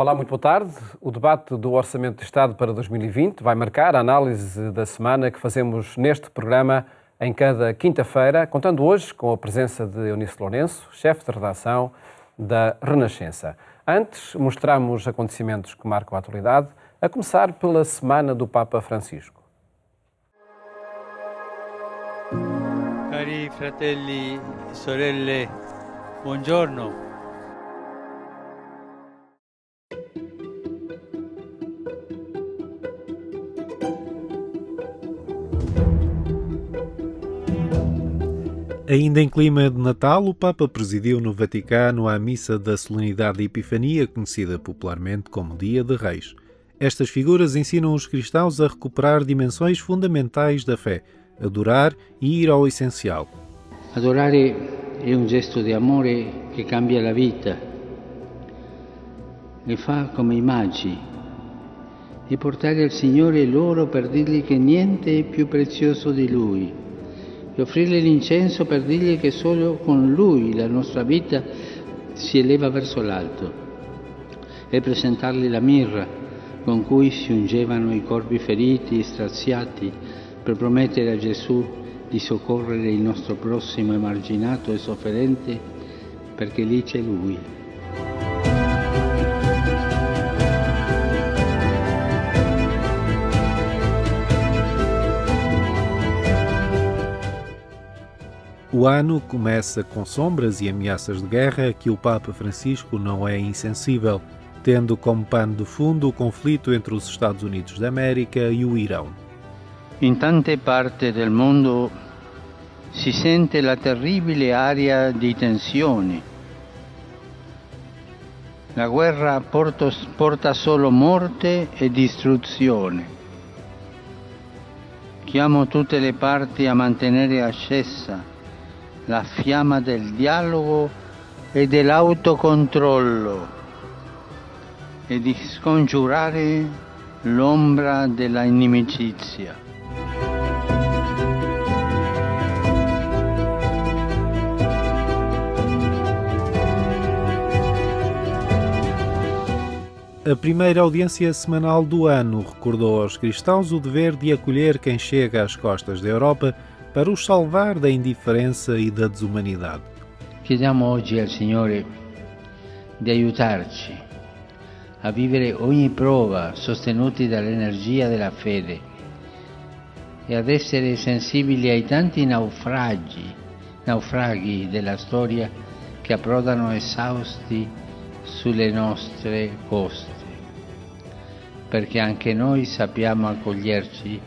Olá, muito boa tarde. O debate do Orçamento de Estado para 2020 vai marcar a análise da semana que fazemos neste programa em cada quinta-feira, contando hoje com a presença de Eunice Lourenço, chefe de redação da Renascença. Antes, mostramos acontecimentos que marcam a atualidade, a começar pela Semana do Papa Francisco. Cari fratelli e sorelle, buongiorno. Ainda em clima de Natal, o Papa presidiu no Vaticano a missa da Solenidade da Epifania, conhecida popularmente como Dia de Reis. Estas figuras ensinam os cristãos a recuperar dimensões fundamentais da fé, adorar e ir ao essencial. Adorare è un gesto di amore che cambia la vita e fa come i magi e portare al Signore l'oro per dirgli che niente è più prezioso di Lui e offrirgli l'incenso per dirgli che solo con Lui la nostra vita si eleva verso l'alto e presentargli la mirra con cui si ungevano i corpi feriti e straziati per promettere a Gesù di soccorrere il nostro prossimo emarginato e sofferente perché lì c'è Lui. O ano começa com sombras e ameaças de guerra a que o Papa Francisco não é insensível, tendo como pano de fundo o conflito entre os Estados Unidos da América e o Irão. In tante parti del mondo si sente la terribile aria di tensione. La guerra porta solo morte e distruzione. Chiamo tutte le parti a mantenere accesa la fiamma del dialogo e dell'autocontrollo e di scongiurare l'ombra della inimicizia. A primeira audiência semanal do ano recordou aos cristãos o dever de acolher quem chega às costas da Europa para os salvar da indiferença e da desumanidade. Chiediamo oggi al Signore di aiutarci a vivere ogni prova sostenuti dall'energia della fede e ad essere sensibili ai tanti naufraghi della storia che approdano esausti sulle nostre coste, perché anche noi sappiamo accoglierci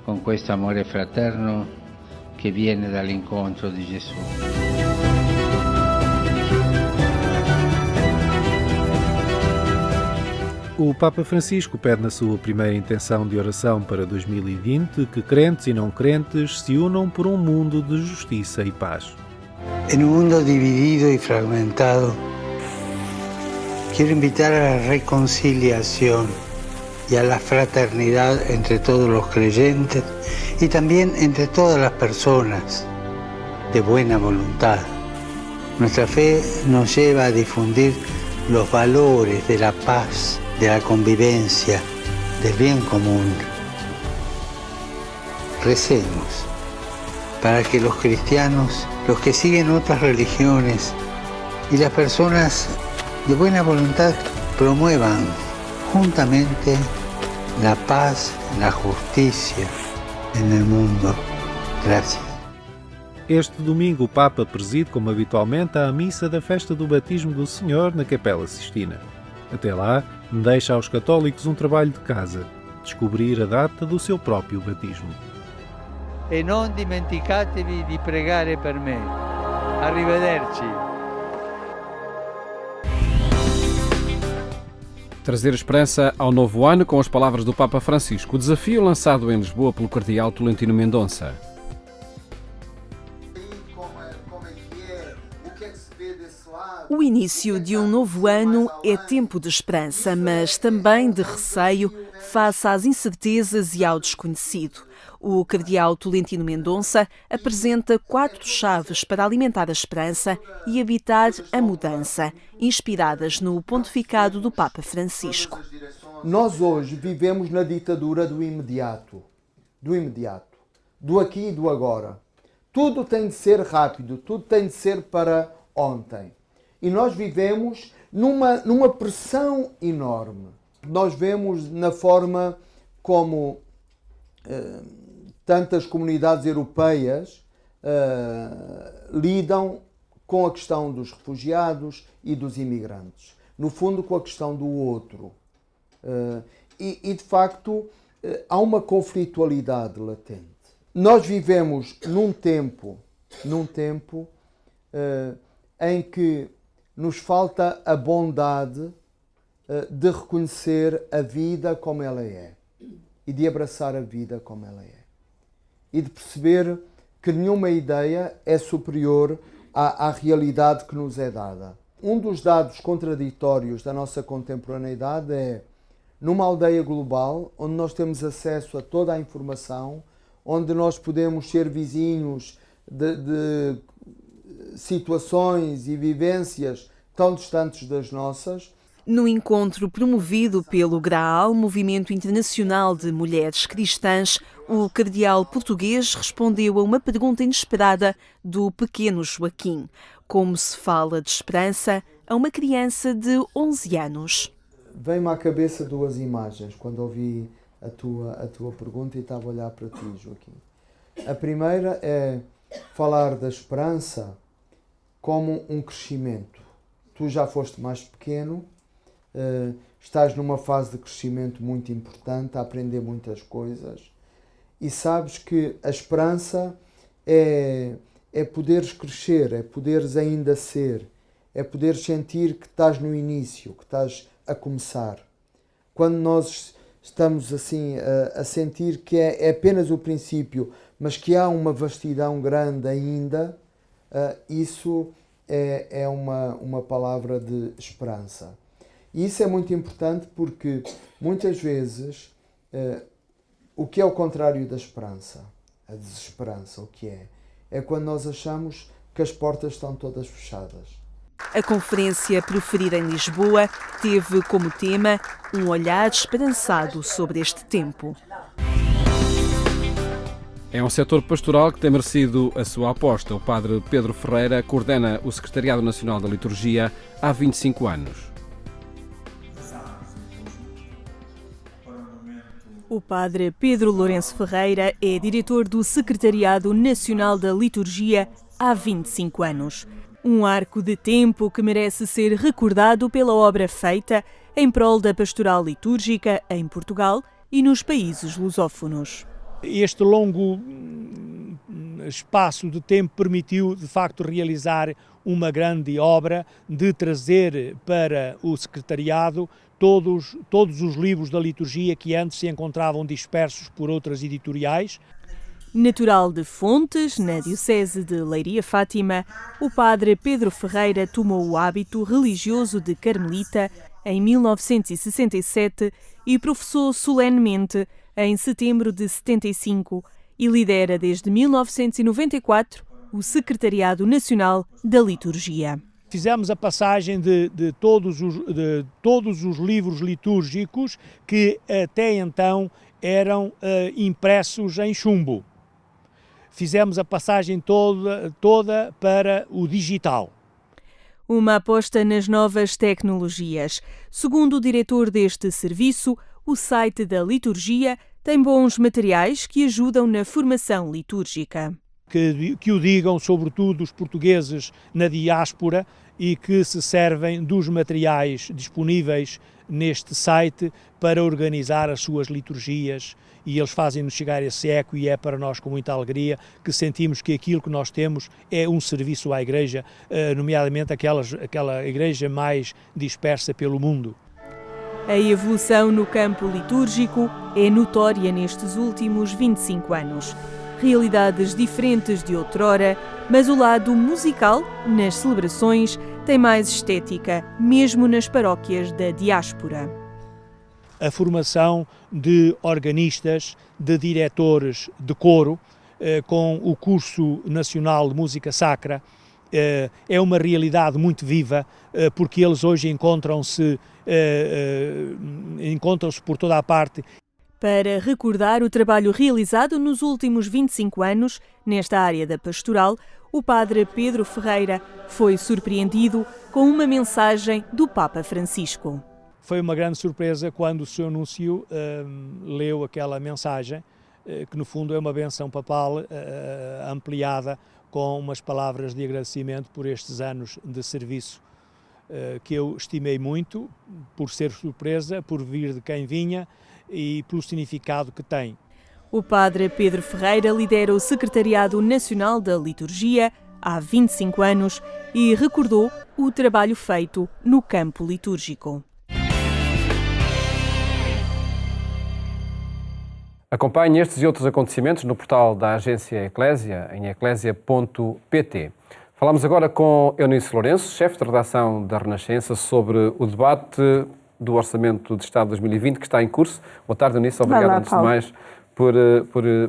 con questo amore fraterno che viene dall'incontro di Gesù. O Papa Francisco pede na sua primeira intenção de oração para 2020 que crentes e não crentes se unam por um mundo de justiça e paz. En un mundo dividido y fragmentado, quiero invitar a la reconciliación y a la fraternidad entre todos los creyentes y también entre todas las personas de buena voluntad. Nuestra fe nos lleva a difundir los valores de la paz, de la convivencia, del bien común. Recemos para que los cristianos, los que siguen otras religiones y las personas de buena voluntad promuevan juntamente la paz, la justicia en el mundo. Gracias. Este domingo o Papa preside, como habitualmente, a missa da festa do batismo do Senhor na Capela Sistina. Até lá, deixa aos católicos um trabalho de casa, descobrir a data do seu próprio batismo. E non dimenticatevi di pregare per me. Arrivederci. Trazer esperança ao novo ano com as palavras do Papa Francisco. O desafio lançado em Lisboa pelo cardeal Tolentino Mendonça. O início de um novo ano é tempo de esperança, mas também de receio face às incertezas e ao desconhecido. O cardeal Tolentino Mendonça apresenta 4 chaves para alimentar a esperança e habitar a mudança, inspiradas no pontificado do Papa Francisco. Nós hoje vivemos na ditadura do imediato, do aqui e do agora. Tudo tem de ser rápido, tudo tem de ser para ontem. E nós vivemos numa pressão enorme. Nós vemos na forma como tantas comunidades europeias lidam com a questão dos refugiados e dos imigrantes. No fundo, com a questão do outro. E de facto, há uma conflitualidade latente. Nós vivemos num tempo em que nos falta a bondade de reconhecer a vida como ela é e de abraçar a vida como ela é e de perceber que nenhuma ideia é superior à realidade que nos é dada. Um dos dados contraditórios da nossa contemporaneidade é, numa aldeia global, onde nós temos acesso a toda a informação, onde nós podemos ser vizinhos de situações e vivências tão distantes das nossas. No encontro promovido pelo GRAAL, Movimento Internacional de Mulheres Cristãs, o cardeal português respondeu a uma pergunta inesperada do pequeno Joaquim. Como se fala de esperança a uma criança de 11 anos? Vem-me à cabeça 2 imagens quando ouvi a tua pergunta e estava a olhar para ti, Joaquim. A primeira é falar da esperança como um crescimento. Tu já foste mais pequeno, estás numa fase de crescimento muito importante, a aprender muitas coisas e sabes que a esperança é poderes crescer, é poderes ainda ser, é poderes sentir que estás no início, que estás a começar. Quando nós estamos assim a sentir que é apenas o princípio, mas que há uma vastidão grande ainda, isso é uma palavra de esperança. E isso é muito importante porque muitas vezes o que é o contrário da esperança, a desesperança, o que é? É quando nós achamos que as portas estão todas fechadas. A conferência proferida em Lisboa teve como tema um olhar esperançado sobre este tempo. É um setor pastoral que tem merecido a sua aposta. O padre Pedro Ferreira coordena o Secretariado Nacional da Liturgia há 25 anos. O padre Pedro Lourenço Ferreira é diretor do Secretariado Nacional da Liturgia há 25 anos. Um arco de tempo que merece ser recordado pela obra feita em prol da pastoral litúrgica em Portugal e nos países lusófonos. Este longo espaço de tempo permitiu, de facto, realizar uma grande obra de trazer para o secretariado todos os livros da liturgia que antes se encontravam dispersos por outras editoriais. Natural de Fontes, na diocese de Leiria-Fátima, o padre Pedro Ferreira tomou o hábito religioso de carmelita em 1967 e professou solenemente em setembro de 75 e lidera desde 1994 o Secretariado Nacional da Liturgia. Fizemos a passagem de todos os livros litúrgicos que até então eram impressos em chumbo. Fizemos a passagem toda para o digital. Uma aposta nas novas tecnologias. Segundo o diretor deste serviço, o site da liturgia tem bons materiais que ajudam na formação litúrgica. Que o digam, sobretudo, os portugueses na diáspora e que se servem dos materiais disponíveis neste site para organizar as suas liturgias. E eles fazem-nos chegar esse eco e é para nós com muita alegria que sentimos que aquilo que nós temos é um serviço à Igreja, nomeadamente aquela Igreja mais dispersa pelo mundo. A evolução no campo litúrgico é notória nestes últimos 25 anos. Realidades diferentes de outrora, mas o lado musical, nas celebrações, tem mais estética, mesmo nas paróquias da diáspora. a formação de organistas, de diretores de coro, com o curso nacional de música sacra. É uma realidade muito viva, porque eles hoje encontram-se por toda a parte. Para recordar o trabalho realizado nos últimos 25 anos nesta área da pastoral, o padre Pedro Ferreira foi surpreendido com uma mensagem do Papa Francisco. Foi uma grande surpresa quando o Sr. Núncio leu aquela mensagem, que no fundo é uma benção papal ampliada com umas palavras de agradecimento por estes anos de serviço, que eu estimei muito, por ser surpresa, por vir de quem vinha e pelo significado que tem. O padre Pedro Ferreira lidera o Secretariado Nacional da Liturgia há 25 anos e recordou o trabalho feito no campo litúrgico. Acompanhe estes e outros acontecimentos no portal da agência Eclésia, em eclésia.pt. Falamos agora com Eunice Lourenço, chefe de redação da Renascença, sobre o debate do Orçamento de Estado 2020 que está em curso. Boa tarde, Eunice. Obrigado, antes de mais,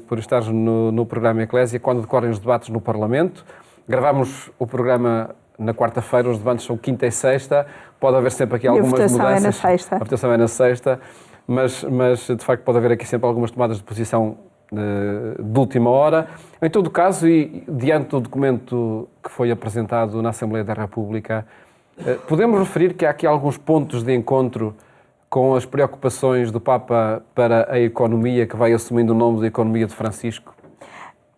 por estares no programa Eclésia, quando decorrem os debates no Parlamento. Gravámos o programa na quarta-feira, os debates são quinta e sexta. Pode haver sempre aqui algumas mudanças. A votação é na sexta. A votação é na sexta. Mas, de facto, pode haver aqui sempre algumas tomadas de posição de última hora. Em todo o caso, e diante do documento que foi apresentado na Assembleia da República, podemos referir que há aqui alguns pontos de encontro com as preocupações do Papa para a economia, que vai assumindo o nome de economia de Francisco?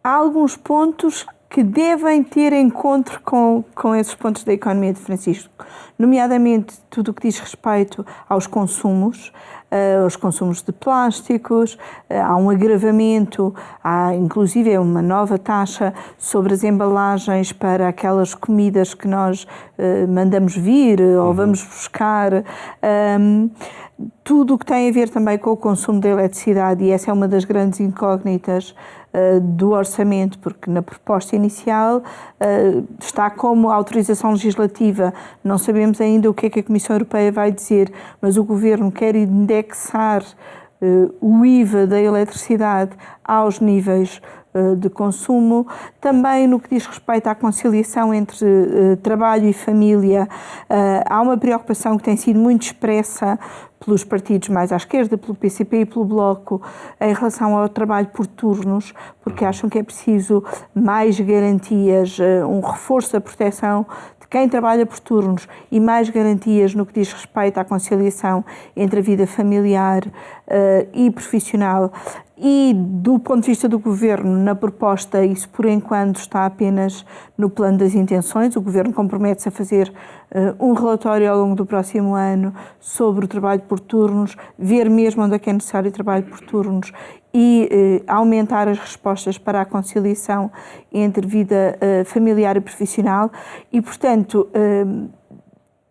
Há alguns pontos que devem ter encontro com esses pontos da economia de Francisco, nomeadamente tudo o que diz respeito aos consumos de plásticos, há um agravamento, há inclusive uma nova taxa sobre as embalagens para aquelas comidas que nós mandamos vir ou vamos buscar, tudo o que tem a ver também com o consumo de eletricidade, e essa é uma das grandes incógnitas do orçamento, porque na proposta inicial está como autorização legislativa. Não sabemos ainda o que é que a Comissão Europeia vai dizer, mas o Governo quer indexar o IVA da eletricidade aos níveis de consumo. Também no que diz respeito à conciliação entre trabalho e família, há uma preocupação que tem sido muito expressa pelos partidos mais à esquerda, pelo PCP e pelo Bloco, em relação ao trabalho por turnos, porque acham que é preciso mais garantias, um reforço da proteção de quem trabalha por turnos e mais garantias no que diz respeito à conciliação entre a vida familiar e profissional. E do ponto de vista do Governo, na proposta, isso por enquanto está apenas no plano das intenções. O Governo compromete-se a fazer um relatório ao longo do próximo ano sobre o trabalho por turnos, ver mesmo onde é que é necessário trabalho por turnos e aumentar as respostas para a conciliação entre vida familiar e profissional. E, portanto,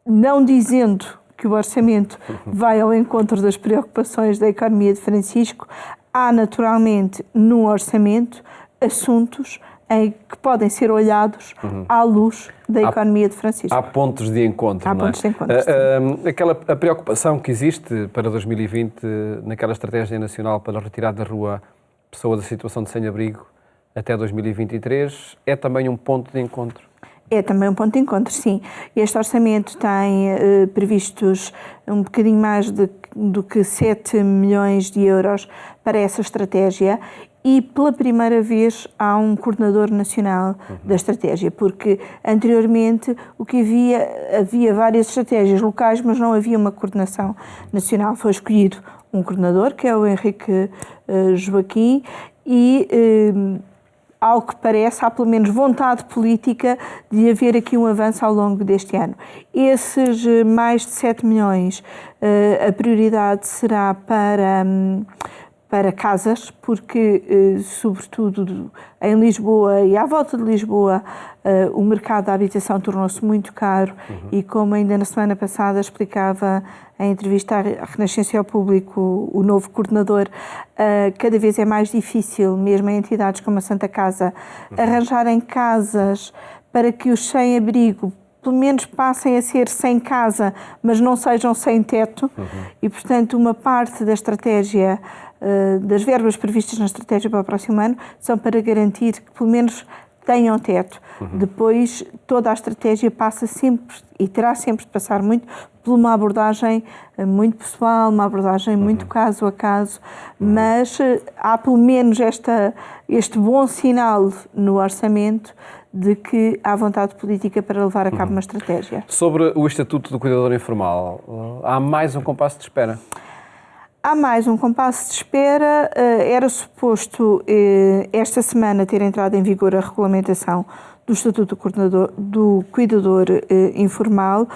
não dizendo que o orçamento vai ao encontro das preocupações da economia de Francisco, há naturalmente no orçamento assuntos que podem ser olhados à luz da economia de Francisco. Há pontos de encontro, há não é? Pontos de encontro, a preocupação que existe para 2020 naquela estratégia nacional para retirar da rua pessoas da situação de sem-abrigo até 2023 é também um ponto de encontro? É também um ponto de encontro, sim. Este orçamento tem previstos um bocadinho mais do que 7 milhões de euros para essa estratégia e pela primeira vez há um coordenador nacional da estratégia, porque anteriormente o que havia várias estratégias locais, mas não havia uma coordenação nacional. Foi escolhido um coordenador, que é o Henrique Joaquim, e ao que parece, há pelo menos vontade política de haver aqui um avanço ao longo deste ano. Esses mais de 7 milhões, a prioridade será para casas, porque, sobretudo em Lisboa e à volta de Lisboa, o mercado da habitação tornou-se muito caro e, como ainda na semana passada explicava em entrevista à Renascença e ao Público o novo coordenador, cada vez é mais difícil, mesmo em entidades como a Santa Casa, arranjarem casas para que os sem-abrigo pelo menos passem a ser sem casa, mas não sejam sem teto. E, portanto, uma parte da estratégia, das verbas previstas na estratégia para o próximo ano, são para garantir que, pelo menos, tenham teto. Depois, toda a estratégia passa sempre, e terá sempre de passar muito, por uma abordagem muito pessoal, uma abordagem muito caso a caso, mas há pelo menos este bom sinal no orçamento de que há vontade política para levar a cabo uma estratégia. Sobre o Estatuto do Cuidador Informal, há mais um compasso de espera? Há mais um compasso de espera. Era suposto esta semana ter entrado em vigor a regulamentação do Estatuto do Cuidador Informal.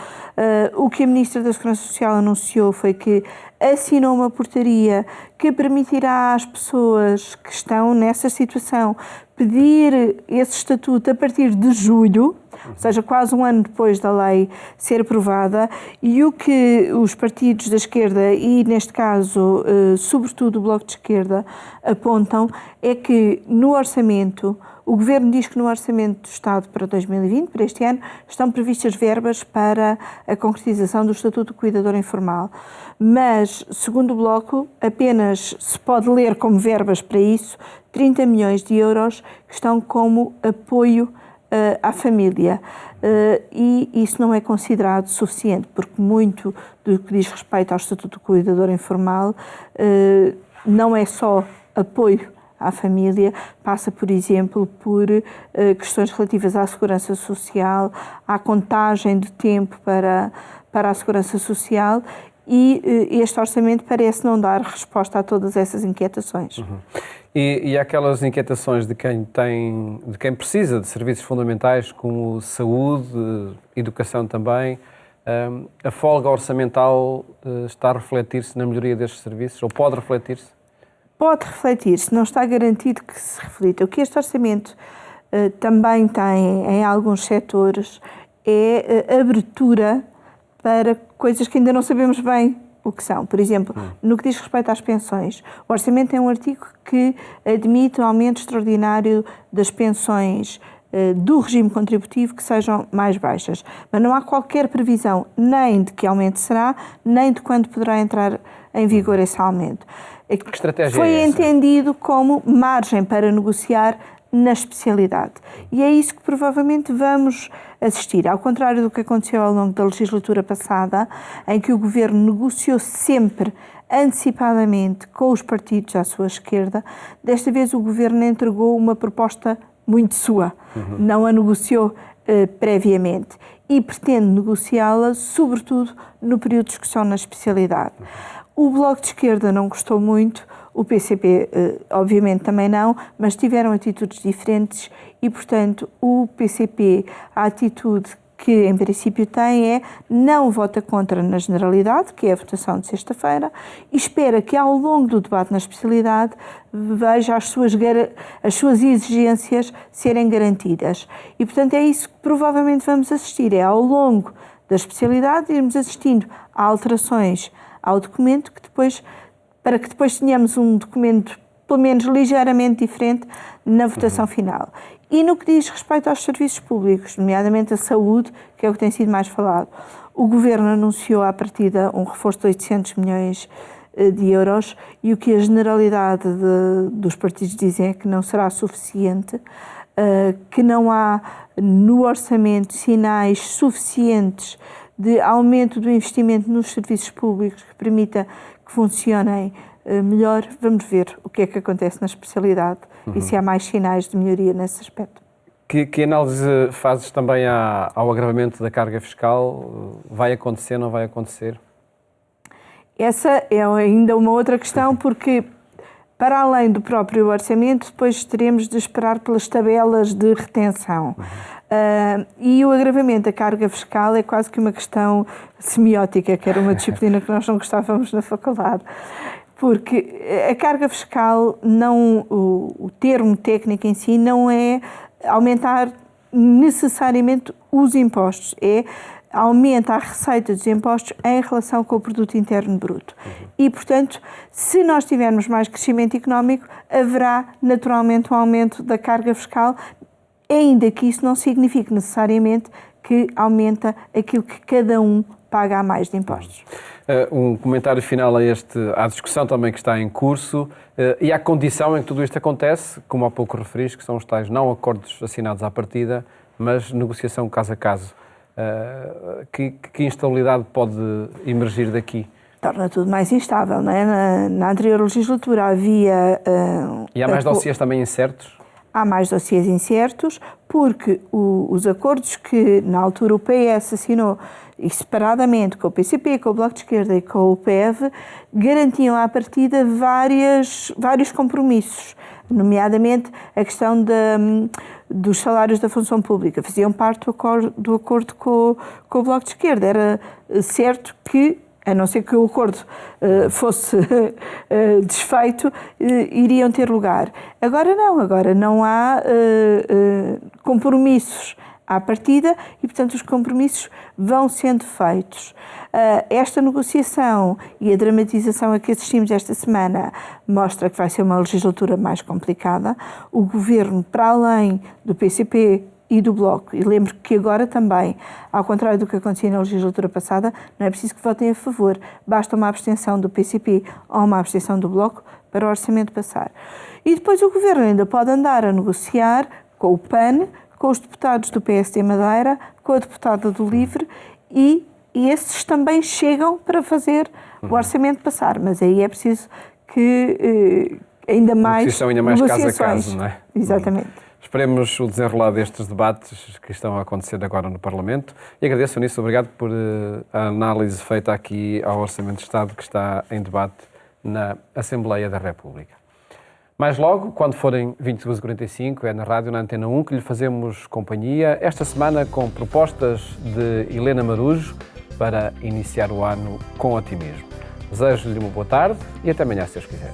O que a Ministra da Segurança Social anunciou foi que assinou uma portaria que permitirá às pessoas que estão nessa situação pedir esse estatuto a partir de julho, ou seja, quase um ano depois da lei ser aprovada, e o que os partidos da esquerda, e neste caso, sobretudo o Bloco de Esquerda, apontam é que no orçamento, o Governo diz que no Orçamento do Estado para 2020, para este ano, estão previstas verbas para a concretização do Estatuto do Cuidador Informal. Mas, segundo o Bloco, apenas se pode ler como verbas para isso 30 milhões de euros que estão como apoio à família. E isso não é considerado suficiente, porque muito do que diz respeito ao Estatuto do Cuidador Informal não é só apoio à família, passa, por exemplo, por questões relativas à segurança social, à contagem de tempo para a segurança social, e este orçamento parece não dar resposta a todas essas inquietações. E aquelas inquietações de quem precisa de serviços fundamentais como saúde, educação também, a folga orçamental está a refletir-se na melhoria destes serviços, ou pode refletir-se? Pode refletir-se, não está garantido que se reflita. O que este orçamento também tem em alguns setores é abertura para coisas que ainda não sabemos bem o que são. Por exemplo, no que diz respeito às pensões, o orçamento tem um artigo que admite um aumento extraordinário das pensões do regime contributivo que sejam mais baixas. Mas não há qualquer previsão nem de que aumento será, nem de quando poderá entrar em vigor esse aumento. Que estratégia foi é essa? entendido como margem para negociar na especialidade. E é isso que provavelmente vamos assistir, ao contrário do que aconteceu ao longo da legislatura passada, em que o Governo negociou sempre antecipadamente com os partidos à sua esquerda. Desta vez o Governo entregou uma proposta muito sua, não a negociou previamente, e pretende negociá-la sobretudo no período de discussão na especialidade. O Bloco de Esquerda não gostou muito, o PCP obviamente também não, mas tiveram atitudes diferentes e, portanto, o PCP, a atitude que em princípio tem é não vota contra na generalidade, que é a votação de sexta-feira, e espera que ao longo do debate na especialidade veja as suas exigências serem garantidas. E, portanto, é isso que provavelmente vamos assistir, é ao longo da especialidade irmos assistindo a alterações ao documento, para que depois tenhamos um documento pelo menos ligeiramente diferente na votação final. E no que diz respeito aos serviços públicos, nomeadamente a saúde, que é o que tem sido mais falado, o Governo anunciou à partida um reforço de 800 milhões de euros e o que a generalidade dos partidos dizem é que não será suficiente, que não há no orçamento sinais suficientes de aumento do investimento nos serviços públicos que permita que funcionem melhor. Vamos ver o que é que acontece na especialidade e se há mais sinais de melhoria nesse aspecto. Que análise fazes também ao agravamento da carga fiscal? Vai acontecer, não vai acontecer? Essa é ainda uma outra questão, porque para além do próprio orçamento, depois teremos de esperar pelas tabelas de retenção. E o agravamento da carga fiscal é quase que uma questão semiótica, que era uma disciplina que nós não gostávamos na faculdade. Porque a carga fiscal, o termo técnico em si, não é aumentar necessariamente os impostos, é aumenta a receita dos impostos em relação com o produto interno bruto. E, portanto, se nós tivermos mais crescimento económico, haverá naturalmente um aumento da carga fiscal, ainda que isso não signifique necessariamente que aumenta aquilo que cada um paga a mais de impostos. Um comentário final à discussão também que está em curso e à condição em que tudo isto acontece, como há pouco referiste, que são os tais não acordos assinados à partida, mas negociação caso a caso. Que instabilidade pode emergir daqui? Torna tudo mais instável, não é? Na anterior legislatura havia... E há mais dossiês também incertos? Há mais dossiês incertos, porque os acordos que na altura o PS assinou, e separadamente com o PCP, com o Bloco de Esquerda e com o PEV, garantiam à partida vários compromissos, nomeadamente a questão dos salários da função pública. Faziam parte do acordo com o Bloco de Esquerda. Era certo que, a não ser que o acordo fosse desfeito, iriam ter lugar. Agora não há compromissos à partida e, portanto, os compromissos vão sendo feitos. Esta negociação e a dramatização a que assistimos esta semana mostra que vai ser uma legislatura mais complicada. O Governo, para além do PCP e do Bloco, e lembro que agora também, ao contrário do que acontecia na legislatura passada, não é preciso que votem a favor, basta uma abstenção do PCP ou uma abstenção do Bloco para o orçamento passar. E depois o Governo ainda pode andar a negociar com o PAN, com os deputados do PSD Madeira, com a deputada do LIVRE e esses também chegam para fazer o orçamento passar, mas aí é preciso que ainda mais caso a caso, não é? Exatamente. Esperemos o desenrolar destes debates que estão a acontecer agora no Parlamento e agradeço, Eunice, obrigado por a análise feita aqui ao Orçamento de Estado que está em debate na Assembleia da República. Mais logo, quando forem 22h45, é na rádio, na Antena 1, que lhe fazemos companhia, esta semana com propostas de Helena Marujo para iniciar o ano com otimismo. Desejo-lhe uma boa tarde e até amanhã, se Deus quiser.